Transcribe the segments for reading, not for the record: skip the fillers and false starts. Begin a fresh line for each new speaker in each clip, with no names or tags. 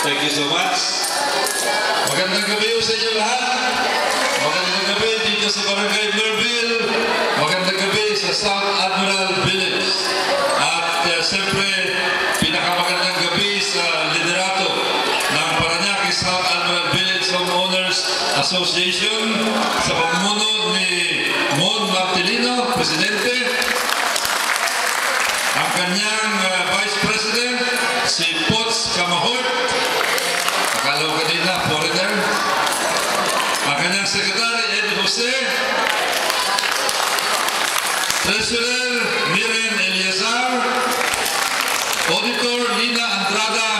Thank you so much. Magandang gabi sa inyo lahat. Magandang gabi dito sa Barangay Merville. Magandang gabi sa South Admiral Village. At siyempre, pinakamagandang gabi sa liderato ng Parañaque South Admiral Village Homeowners Association sa pamumuno ni Mon Martilino, Presidente. Ang kanyang Vice President, si Potts Camahort. Akala ko kanina, foreigner. Ang kanyang Secretary, Eddie Jose. Treasurer, Miren Eliazar. Auditor, Lina Andrada.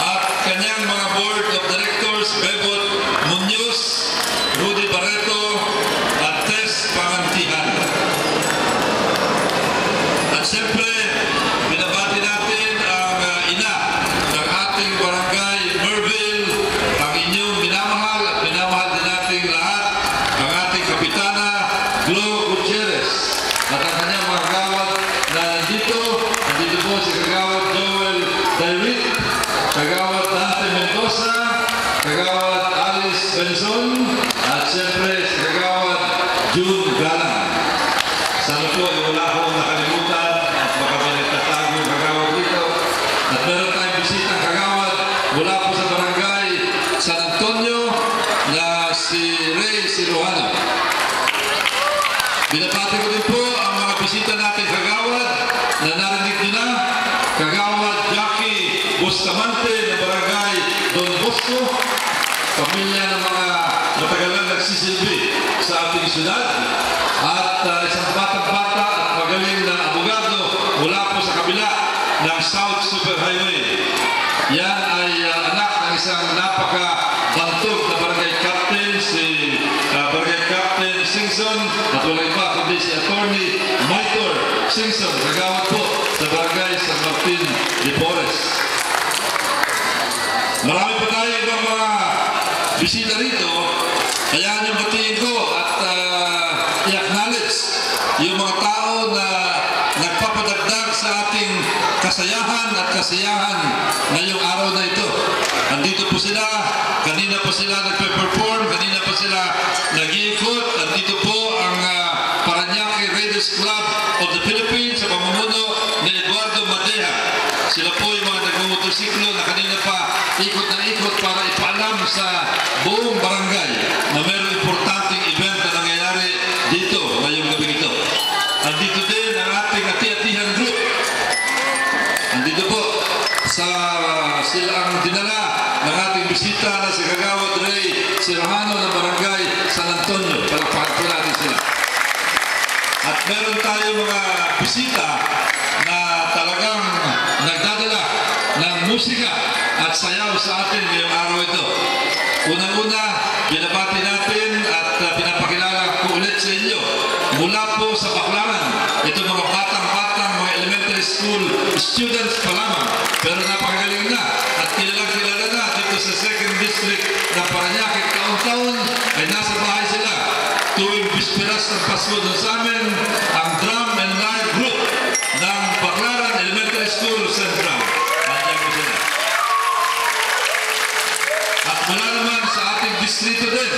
At kanyang mga Board of Directors, Bebot Munoz, Rudy Barreto, at Tess Pangantihan. At siyempre, binabati natin ang ina ng ating barangay Merville, ang inyong minamahal at minamahal din nating lahat, ang ating kapitana Glo Gutierrez at ang kanyang mga kagawad na nandito po si kagawad Joel Dairit, kagawad Dante Mendoza, kagawad Alice Benson, at siyempre si kagawad June Galang. Sana po wala akong nakalimutan at baka may nagtatago yung kagawad dito. At meron tayong bisitang kagawad mula po sa barangay San Antonio na si Ray Siruano. Binabati ko din po ang mga bisita natin kagawad na narinig nyo na. Kagawad Jackie Bustamante na barangay Don Bosco, pamilya ng mga matagalang nagsisilbi sa ating syudad. At isang batang-bata at magaling na abogado mula po sa kabila ng South Superhighway. Yan ay anak ng isang napaka-bantog na barangay captain, si barangay captain Singson, at walang iba kundi si attorney Maitor Singson, kagawad po sa barangay San Martin de Porres. Marami pa tayo ibang mga bisita rito, kaya niyong batiin ko at i-acknowledge yung mga tao na nagpapadagdag sa ating kasayahan at kasiyahan ngayong araw na ito. Andito po sila, kanina pa sila nagpe-perform, kanina pa sila nag-iikot. Andito po ang Parañaque Raiders Club of the Philippines sa pamumuno ni Eduardo Madeja. Sila po yung mga nagmumotorsiklo na kanina pa ikot na ikot para ipaalam sa buong barangay na mayroong importanteng event na nangyayari dito ngayong gabi ito. Andito din ang ating ati-atihan group. Andito po sila ang dinala ng ating bisita na si Kagawad Ray Siruano ng barangay San Antonio. Palakpakan po natin sila. At meron tayo mga bisita na talagang nagdadala ng musika at sayaw sa atin ngayong araw ito. Unang-una, binabati natin at pinapakilala ko ulit sa inyo mula po sa Baclaran. Ito mga batang-batang, mga elementary school students pa lamang, pero napakagaling na at kilalang-kilala na dito sa 2nd District ng Parañaque. Taon-taon ay nasa bahay sila. Tuwing bisperas ng Pasko doon sa amin, ang drum and lyre group ng Baclaran Elementary School Central. Nandiyan po sila. At mula naman sa ating distrito din,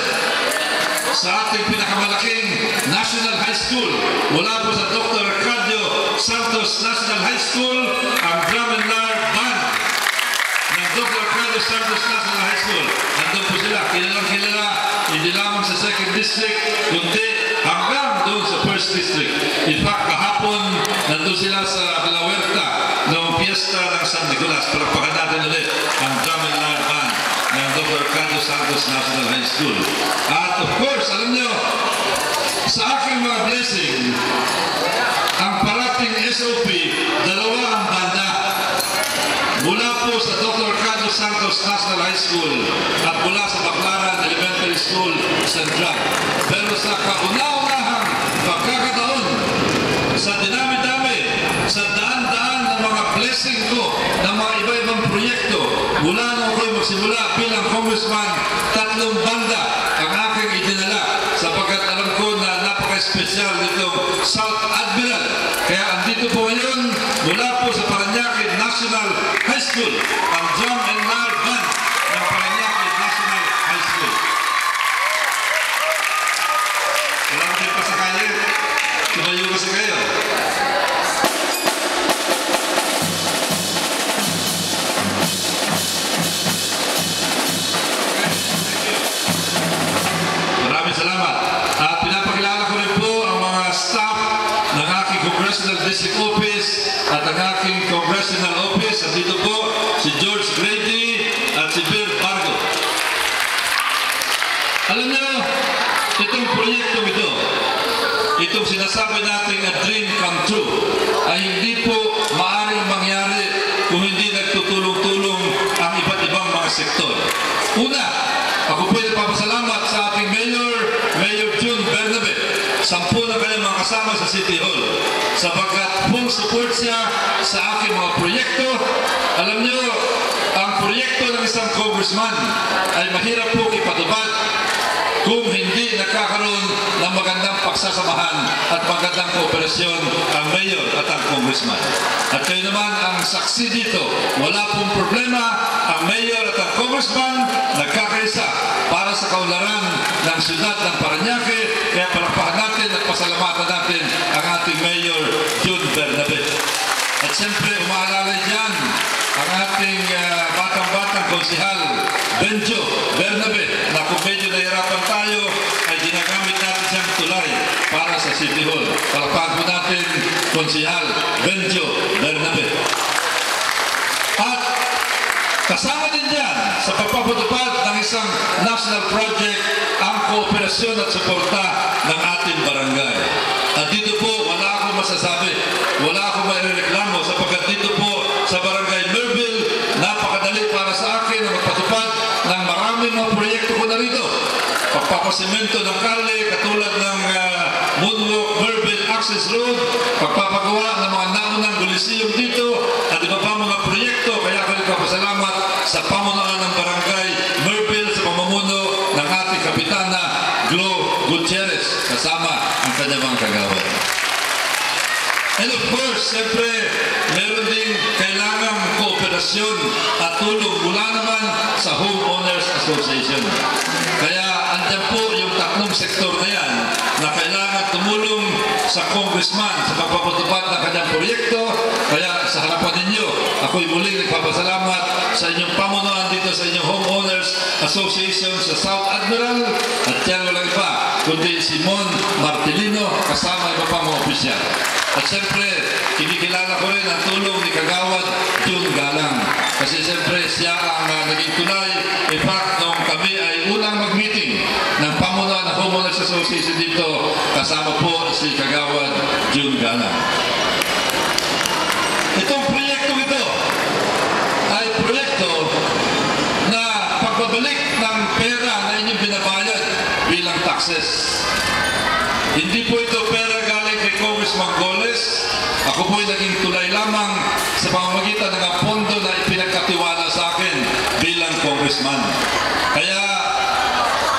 sa ating pinakamalaking National High School, mula po sa Dr. Arcadio Santos National High School, ang drum and lyre band ng Dr. Arcadio Santos National High School. Nandun po sila, kilalang-kilala, hindi lamang sa 2nd District, kundi hanggang doon sa 1st District. In fact, kahapon, nandun sila sa De La Huerta noong piyesta ng San Nicolas. Palakpakan natin ulit ang drum and lyre band ng Dr. Arcadio Santos National High School. At of course, alam nyo, sa aking mga blessing, ang parating SOP, dalawa ang banda. Mula po sa Dr. Arcadio Santos National High School at mula sa Baclaran Elementary School Central. Pero sa kauna-unahang pagkakataon, sa dinami-dami, sa daan-daan ng mga blessing ko, ng mga iba-ibang proyekto, mula nung ako'y magsimula bilang congressman, 3 banda ang aking idinala sapagkat alam ko na napaka-espesyal nitong South Admiral. Kaya andito po ngayon, mula po sa Parañaque National High School, ang drum and lyre Alam niyo, itong proyekto ito, itong sinasabi natin na dream come true, ay hindi po maaaring mangyari kung hindi nagtutulong-tulong ang iba't ibang mga sektor. Una, ako po nagpapasalamat sa ating Mayor June Bernabe, 10 na kanyang mga kasama sa City Hall, sapagkat full support siya sa aking mga proyekto. Alam niyo, ang proyekto ng isang congressman ay mahirap po ipatupad kung hindi nagkakaroon ng magandang pagsasamahan at magandang kooperasyon ang mayor at ang congressman. At kayo naman ang saksi dito. Wala pong problema, ang mayor at ang congressman nagkakaisa para sa kaunlaran ng siyudad ng Parañaque. Kaya palakpakan natin at pasalamatan natin ang ating Mayor June Bernabe. At siyempre, umaalala dyan ang ating batang-batang konsihal Benjo Bernabe, na kung medyo nahirapan tayo ay ginagamit natin siyang tulay para sa City Hall. Palakpakan po natin konsihal Benjo Bernabe. At kasama din dyan sa pagpapatupad ng isang national project ang kooperasyon at suporta ng ating barangay. At dito po, wala akong masasabi, wala akong maireklamo sapagkat dito po sa barangay Merville, napakadali para sa akin na magpatupad ng maraming mga proyekto ko na rito. Pagpapasimento ng kale, katulad ng Moonwalk Merville Access Road, pagpapagawa ng mga naunang gulisiyong dito, at iba pa mga proyekto. Kaya ako nagpapasalamat sa pamunuan ng barangay Merville sa pamumuno ng ating kapitana Glo Gutierrez, kasama ang kanyang mga kagawad. And of course, siyempre, meron din kailangang kooperasyon at tulong mula naman sa Homeowners Association. Kaya andyan po yung tatlong sektor na yan na kailangan tumulong sa congressman sa pagpapatupad ng kanyang proyekto. Kaya sa harapan ninyo, ako'y muling nagpapasalamat sa inyong pamunuan dito sa inyong Homeowners Association sa South Admiral. At yan walang iba, kundi Simon Martilino, kasama iba pang mga opisyal. At siyempre, kinikilala ko rin ang tulong ni Kagawad June Galang. Kasi siyempre, siya ang naging tulay. In fact, nung kami ay unang mag-meeting ng pamunuan ng Homeowners Association dito, kasama po si Kagawad June Galang. Itong proyekto ito ay proyekto na pagbabalik ng pera na inyong binabayad bilang taxes. Hindi po ito pera galing kay Congressman Goles. Ako po'y naging tulay lamang sa pamamagitan ng pondo na ipinagkatiwala sa akin bilang congressman. Kaya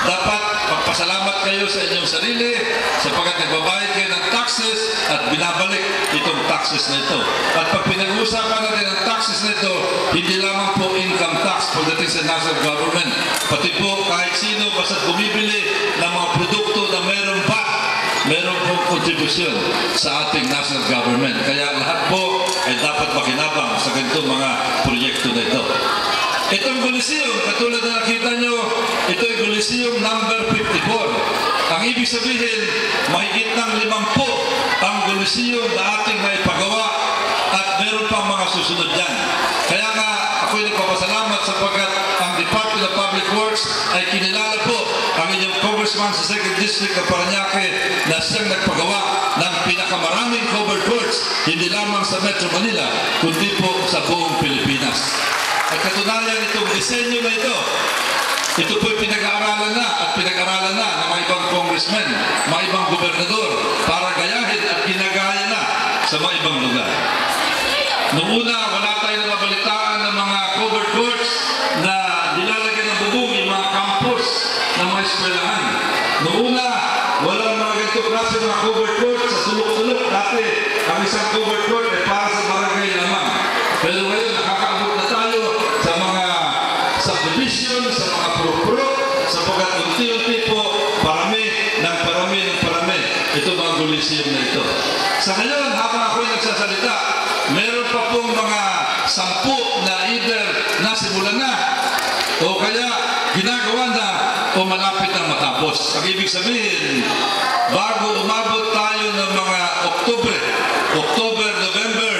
dapat magpasalamat kayo sa inyong sarili sapagkat nagbabayad kayo ng taxes at binabalik itong taxes na ito. At pag pinag-uusapan natin ang taxes na ito, hindi lamang po income tax pagdating sa national government. Pati po kahit sino basta bumibili ng mga produkto na meron pong kontribusyon sa ating national government. Kaya lahat po ay dapat makinabang sa ganitong mga proyekto na ito. Itong Coliseum, katulad na nakita nyo, ito ay Coliseum number 54. Ang ibig sabihin, mahigit ng 50 ang Coliseum na ating naipagawa at meron pang mga susunod dyan. Kaya nga, ako'y nagpapasalamat sapagkat ang Department of Public Works ay kinilala po ang inyong congressman sa 2nd District ng Parañaque na siyang nagpagawa ng pinakamaraming covered courts, hindi lamang sa Metro Manila, kundi po sa buong Pilipinas. At katunayan itong disenyo na ito po'y pinag-aaralan na at pinag-aaralan na ng mga ibang congressmen, mga ibang gobernador, para gayahin at ginagaya na sa mga ibang lugar. Noong una, wala tayo nababalitaan ng mga covered courts na nilalagyan ng bubong yung mga campus ng mga eskwelahan. Noong una, walang mga ganito klase mga covered courts sa sulok-sulok. Dati, ang isang covered court ay para sa barangay lamang. Pero ngayon, nakakaabot na tayo sa mga subdivision, sa mga pro-pro, sapagkat unti-unti po, parami. Ito mga Coliseum na ito. Sa ngayon, habang ako'y nagsasalita, meron pa pong mga 10 na either nasimulan na o kaya ginagawa na o malapit na matapos. Ang ibig sabihin, bago umabot tayo ng mga October, November,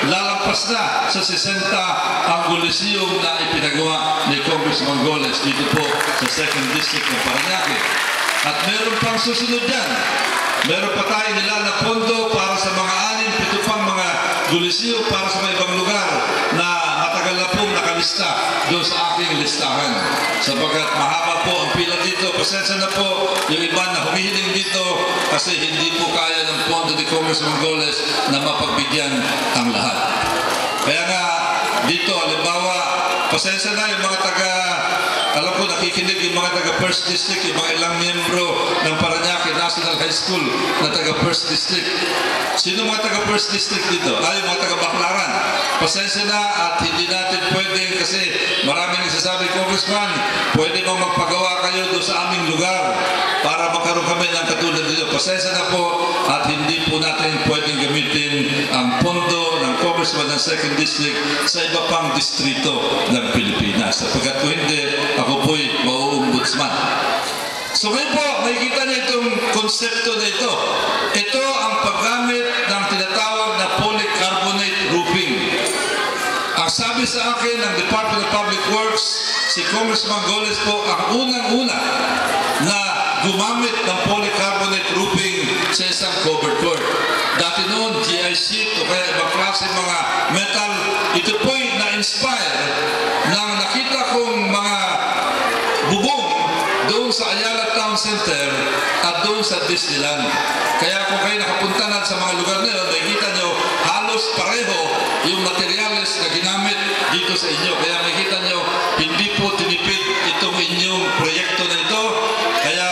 lalampas lampas na sa 60 ang Coliseum na ipinagawa ni Congressman Goles dito po sa 2nd District ng Parañaque. At meron pang susunod yan. Meron pa tayo nilalang pondo para sa mga 6-7 pang mga Coliseum para sa mga ibang lugar na matagal na pong nakalista doon sa aking listahan. Sapagkat mahaba po ang pila dito, pasensya na po yung iba na humihiling dito kasi hindi po kaya ng pondo ni Congressman Goles na mapagbigyan ang lahat. Kaya nga dito, halimbawa, pasensya na yung mga alam ko nakikinig yung mga taga 1st District, yung mga ilang miyembro ng Parañaque National High School na taga 1st District. Sino mga taga 1st District dito? Yung mga taga Baclaran. Pasensya na at hindi natin pwedeng kasi maraming nagsasabi, Congressman, pwede bang magpagawa kayo doon sa aming lugar para magkaroon kami ng katulad dito. Pasensya na po at hindi po natin pwedeng gamitin ang pondo ng Congressman ng 2nd District sa iba pang distrito ng Pilipinas. Sapagkat kung hindi, ako po'y mauumbudsman. So ngayon po, makikita niyo itong konsepto na ito. Ito ang paggamit ng tinatawag na polycarbonate roofing. Ang sabi sa akin ng Department of Public Works, si Congressman Goles po ang unang-una na gumamit ng polycarbonate roofing sa isang covered court. Dati noon, GI sheet o kaya ibang klase mga metal, ito po'y na-inspire nang nakita kong mga bubong doon sa Ayala Town Center at doon sa Disneyland. Kaya kung kayo nakapunta na sa mga lugar na yun, makikita nyo halos pareho yung materials na ginamit dito sa inyo. Kaya makikita nyo, hindi po tinipid itong inyong proyekto na ito. Kaya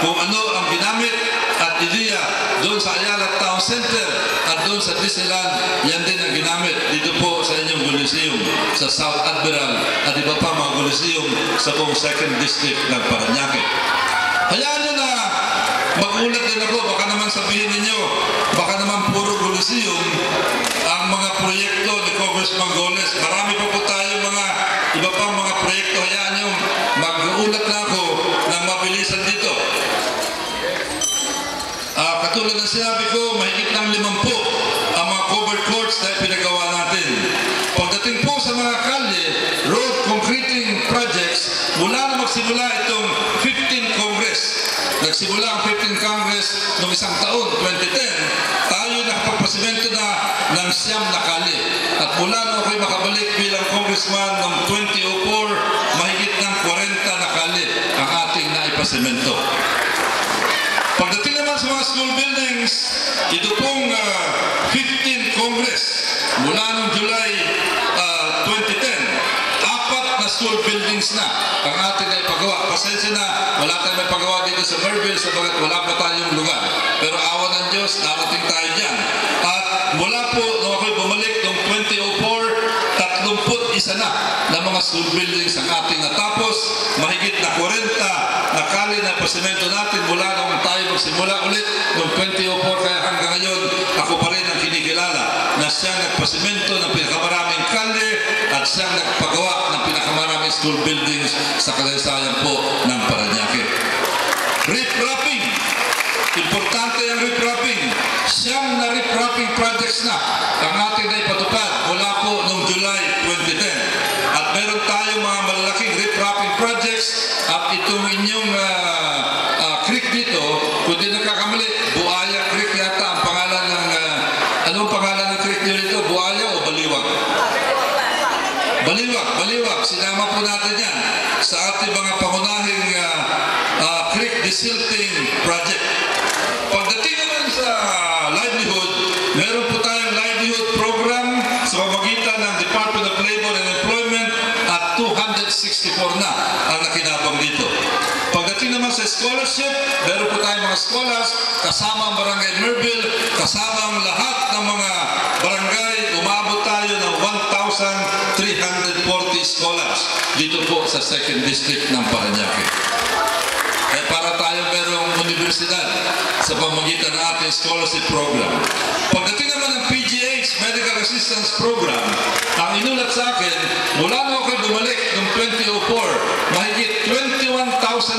kung ano ang ginamit at ideya doon sa Ayala Town Center at doon sa Disneyland, yan din ang ginamit dito po sa inyong Coliseum sa South Admiral at iba pa mga Coliseum sa buong 2nd District ng Parañaque. Hayaan nyo na magulat din ako, baka naman sabihin ninyo, baka naman puro Coliseum ang mga proyekto ni Congressman Goles. Marami pa po tayo mga iba pang mga proyekto. Hayaan nyo, mag-uulat na ako ng mabilisan dito. Katulad ng sinabi ko, mahigit ng 50 ang mga covered courts na pinagawa natin. Pagdating po sa mga kalye, road concreting projects, mula na magsimula itong 15 Congress. Nagsimula ang 15 Congress noong isang taon, 2010, tayo nakapagpasimento na ng 9 na kalye. At mula na ako'y makabalik bilang congressman noong 2004, mahigit ng 40 na kalye ang ating naipasimento. Pagdating naman sa mga school buildings, ito pong 15 Congress, mula noong July 2010, 4 na school buildings na ang ating naipagawa. Pasensya na, wala tayong may pagawa dito sa Merville sabagat wala pa tayong lugar. Pero awa ng Diyos, narating tayo dyan. At mula po, nung ako'y bumalik noong 2004, 31 na mga school buildings ang ating natapos. Mahigit na 40 na kali na pasimento natin mula nung tayo magsimula ulit noong 2004. Kaya hanggang ngayon, ako pa rin ang kinikilala na siyang nagpasimento ng pinakamaraming kali at siyang nagpagawa ng pinakamaraming school buildings sa kasaysayan po ng Parañaque. Riprapping. Importante ang riprapping. Siyang na riprapping projects na ang ating naipatupad mula po noong July 2010. At meron tayong mga malalaking riprapping projects at itong inyong creek dito, kung di nagkakamali, Buaya Creek yata ang pangalan ng, anong pangalan ng creek nyo dito? Buaya o Baliwag? Baliwag. Sinama po natin yan sa ating mga pangunahing creek desilting project. Pagdating naman sa livelihood, meron po tayong livelihood program sa pamamagitan ng Department of Labor and Employment at 264 na ang nakinabang dito. Pagdating naman sa scholarship, meron po tayong mga scholars kasama ang Barangay Merville, kasama ang lahat ng mga barangay. Umabot tayo ng 1,340 scholars dito po sa 2nd District ng Parañaque. Kaya para tayo merong universidad sa pamamagitan ng ating scholarship program. Pagdating naman ng PGH, Medical Assistance Program, ang inulat sa akin, mula na ako'y bumalik noong 2004, mahigit 21,000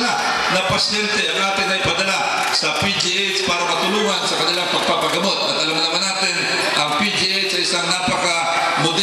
na pasyente ang ating naipadala sa PGH para matulungan sa kanilang pagpapagamot. At alam naman natin, ang PGH ay isang napaka-modern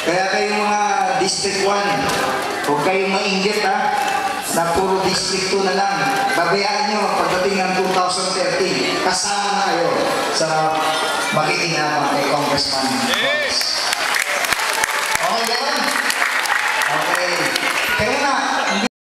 Kaya kayong mga District 1, huwag kayong mainggit ha, na puro District 2 na lang. Babayaan nyo pagdating ng 2013, kasama na kayo sa makikinabang kay Congressman Ross. Okay yan? Okay. Kaya na,